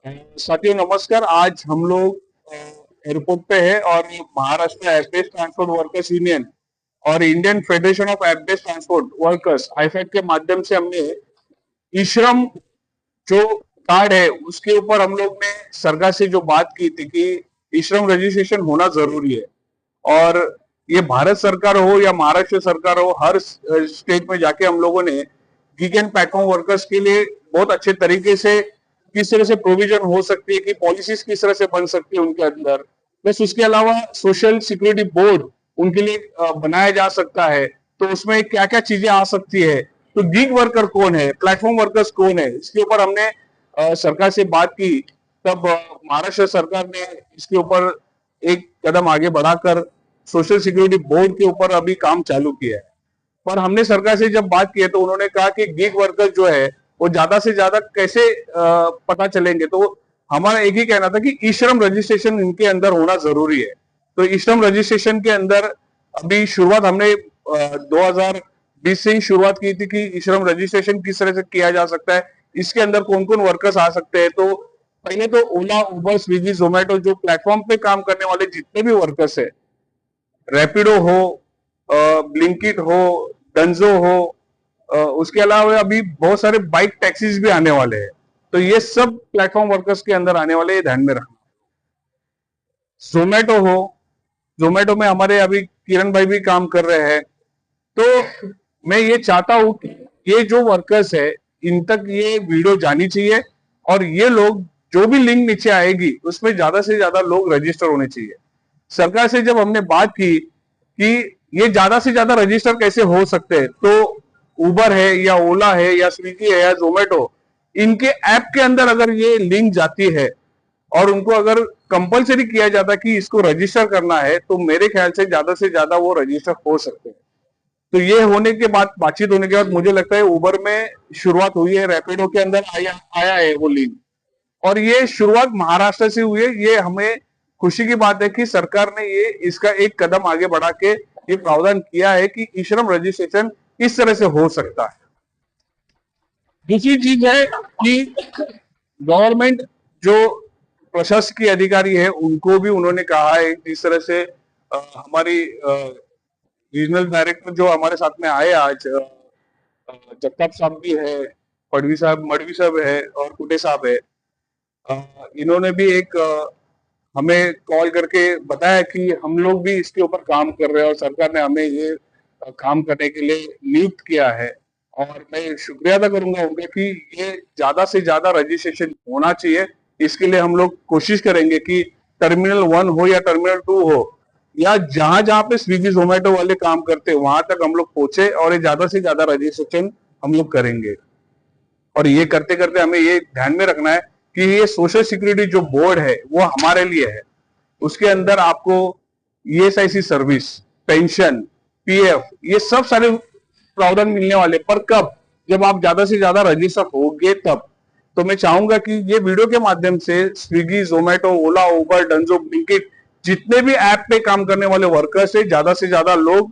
साथियों नमस्कार। आज हम लोग एयरपोर्ट पे है और Maharashtra app based transport workers union और Indian federation of app based transport workers IFAT के माध्यम से हमने ई श्रम जो कार्ड है उसके ऊपर हम लोग ने सरकार से जो बात की थी कि ई श्रम रजिस्ट्रेशन होना जरूरी है। और ये भारत सरकार हो या महाराष्ट्र सरकार हो, हर स्टेट में जाके हम लोगों ने गीग एंड पैकहोम वर्कर्स के लिए बहुत अच्छे तरीके से किस तरह से प्रोविजन हो सकती है कि पॉलिसीज किस तरह से बन सकती है उनके अंदर। बस उसके अलावा सोशल सिक्योरिटी बोर्ड उनके लिए बनाया जा सकता है, तो उसमें क्या क्या चीजें आ सकती है। तो गीग वर्कर कौन है, प्लेटफॉर्म वर्कर्स कौन है, इसके ऊपर हमने सरकार से बात की। तब महाराष्ट्र सरकार ने इसके ऊपर एक कदम आगे बढ़ाकर सोशल सिक्योरिटी बोर्ड के ऊपर अभी काम चालू किया है। पर हमने सरकार से जब बात की है तो उन्होंने कहा कि गिग वर्कर्स जो है वो ज्यादा से ज्यादा कैसे पता चलेंगे। तो हमारा एक ही कहना था कि ई श्रम रजिस्ट्रेशन इनके अंदर होना जरूरी है। तो ई श्रम रजिस्ट्रेशन के अंदर अभी शुरुआत हमने 2020 से ही शुरुआत की थी कि ई श्रम रजिस्ट्रेशन किस तरह से किया जा सकता है, इसके अंदर कौन कौन वर्कर्स आ सकते हैं। तो पहले तो ओला, उबर, स्विगी, जोमेटो जो प्लेटफॉर्म पे काम करने वाले जितने भी वर्कर्स है, रैपिडो हो, ब्लिंकिट हो, डंजो हो, उसके अलावा अभी बहुत सारे बाइक टैक्सीज भी आने वाले हैं। तो ये सब प्लेटफॉर्म वर्कर्स के अंदर आने वाले, ये ध्यान में रखना। जोमेटो हो, जोमेटो में हमारे अभी किरण भाई भी काम कर रहे हैं। तो मैं ये चाहता हूं कि ये जो वर्कर्स है इन तक ये वीडियो जानी चाहिए और ये लोग जो भी लिंक नीचे आएगी उसमें ज्यादा से ज्यादा लोग रजिस्टर होने चाहिए। सरकार से जब हमने बात की कि ये ज्यादा से ज्यादा रजिस्टर कैसे हो सकते हैं, तो उबर है या ओला है या स्विगी है या जोमेटो, इनके ऐप के अंदर अगर ये लिंक जाती है और उनको अगर कंपलसरी किया जाता कि इसको रजिस्टर करना है, तो मेरे ख्याल से ज्यादा वो रजिस्टर हो सकते हैं। तो ये होने के बाद, बातचीत होने के बाद मुझे लगता है उबर में शुरुआत हुई है, रैपिडो के अंदर आया आया है वो लिंक, और ये शुरुआत महाराष्ट्र से हुई है। ये हमें खुशी की बात है कि सरकार ने ये इसका एक कदम आगे बढ़ा के ये प्रावधान किया है कि ई श्रम रजिस्ट्रेशन इस तरह से हो सकता है। दूसरी चीज है कि गवर्नमेंट जो प्रशासकीय अधिकारी है उनको भी उन्होंने कहा है इस तरह से हमारी रीजनल डायरेक्टर जो हमारे साथ में आए आज, जगताप साहब भी है, मढ़वी साहब है और कुटे साहब है, इन्होंने भी एक हमें कॉल करके बताया कि हम लोग भी इसके ऊपर काम कर रहे हैं और सरकार ने हमें ये काम करने के लिए नियुक्त किया है। और मैं शुक्रिया अदा करूंगा उनका कि ये ज्यादा से ज्यादा रजिस्ट्रेशन होना चाहिए। इसके लिए हम लोग कोशिश करेंगे कि टर्मिनल 1 हो या टर्मिनल 2 हो, या जहां जहां पे स्विगी जोमेटो वाले काम करते हैं वहां तक हम लोग पहुंचे और ये ज्यादा से ज्यादा रजिस्ट्रेशन हम लोग करेंगे। और ये करते करते हमें ये ध्यान में रखना है कि ये सोशल सिक्योरिटी जो बोर्ड है वो हमारे लिए है। उसके अंदर आपको ईएसआईसी सर्विस, पेंशन, पीएफ, ये सब सारे प्रावधान मिलने वाले, पर कब, जब आप ज्यादा से ज्यादा रजिस्टर होगे तब। तो मैं चाहूंगा कि ये वीडियो के माध्यम से स्विगी, जोमेटो, ओला, उबर, डंजो, ब्लिंकिट, जितने भी ऐप पे काम करने वाले वर्कर्स है, ज्यादा से ज्यादा लोग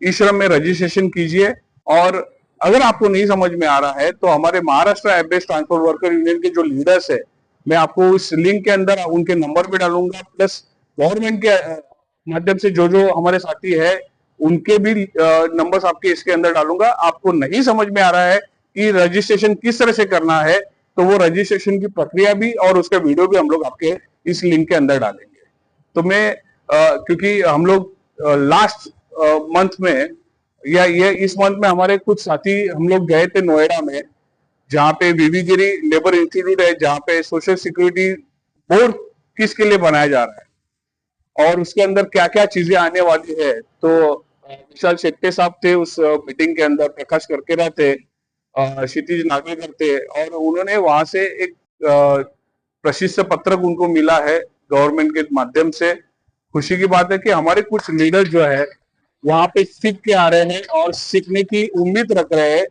ई श्रम में रजिस्ट्रेशन कीजिए। और अगर आपको नहीं समझ में आ रहा है तो हमारे Maharashtra app based transport worker union के जो लीडर्स है, मैं आपको इस लिंक के अंदर उनके नंबर भी डालूंगा, प्लस गवर्नमेंट के माध्यम से जो जो हमारे साथी है उनके भी नंबर्स आपके इसके अंदर डालूंगा। आपको नहीं समझ में आ रहा है कि रजिस्ट्रेशन किस तरह से करना है, तो वो रजिस्ट्रेशन की प्रक्रिया भी और उसका वीडियो भी हम लोग आपके इस लिंक के अंदर डालेंगे। तो मैं क्योंकि हम लोग लास्ट मंथ में या ये इस मंथ में हमारे कुछ साथी हम लोग गए थे नोएडा में, जहाँ पे बीबी गिरी लेबर इंस्टीट्यूट है, जहाँ पे सोशल सिक्योरिटी बोर्ड किसके लिए बनाया जा रहा है और उसके अंदर क्या क्या चीजें आने वाली है। तो विशाल शेट्टे साहब थे उस मीटिंग के अंदर, प्रकाश करकेरा थे, क्षितिज नागवेकर थे, और उन्होंने वहां से एक प्रशस्ति पत्रक उनको मिला है गवर्नमेंट के माध्यम से। खुशी की बात है कि हमारे कुछ लीडर जो है वहां पे सीख के आ रहे हैं और सीखने की उम्मीद रख रहे हैं।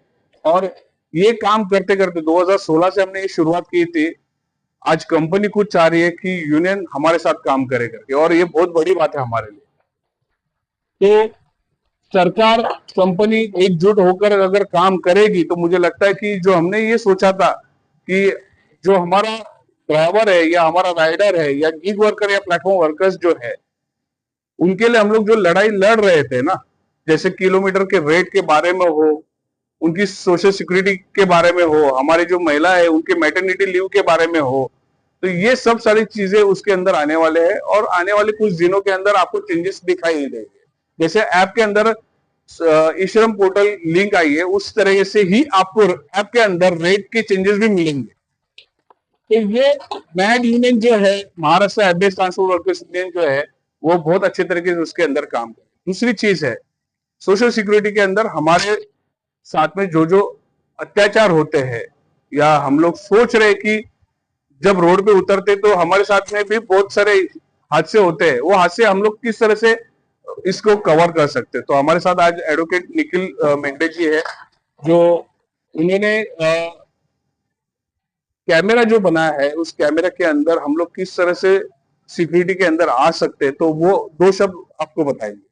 और ये काम करते करते 2016 से हमने ये शुरुआत की थी, आज कंपनी कुछ चाह रही है कि यूनियन हमारे साथ काम करे करके, और ये बहुत बड़ी बात है हमारे लिए। तो सरकार, कंपनी एकजुट होकर अगर काम करेगी तो मुझे लगता है कि जो हमने ये सोचा था कि जो हमारा ड्राइवर है या हमारा राइडर है या गिग वर्कर या प्लेटफॉर्म वर्कर्स जो है, उनके लिए हम लोग जो लड़ाई लड़ रहे थे ना, जैसे किलोमीटर के रेट के बारे में हो, उनकी सोशल सिक्योरिटी के बारे में हो, हमारी जो महिला है उनके मैटरनिटी लीव के बारे में हो, तो ये सब सारी चीजें उसके अंदर आने वाले हैं और आने वाले कुछ दिनों के अंदर आपको चेंजेस दिखाई नहीं देंगे। जैसे ऐप के अंदर ई श्रम पोर्टल लिंक आई है, उस तरह से ही आपको ऐप के अंदर रेट के चेंजेस भी मिलेंगे। तो ये मैड यूनियन जो है, Maharashtra app based transport workers union जो है, वो बहुत अच्छे तरीके से उसके अंदर काम करे। दूसरी चीज है सोशल सिक्योरिटी के अंदर हमारे साथ में जो जो अत्याचार होते हैं, या हम लोग सोच रहे कि जब रोड पे उतरते तो हमारे साथ में भी बहुत सारे हादसे होते हैं, वो हादसे हम लोग किस तरह से इसको कवर कर सकते हैं। तो हमारे साथ आज एडवोकेट निखिल मेंढे जी है, जो उन्होंने कैमरा जो बनाया है, उस कैमरा के अंदर हम लोग किस तरह से सिक्योरिटी के अंदर आ सकते हैं, तो वो दो शब्द आपको बताएंगे।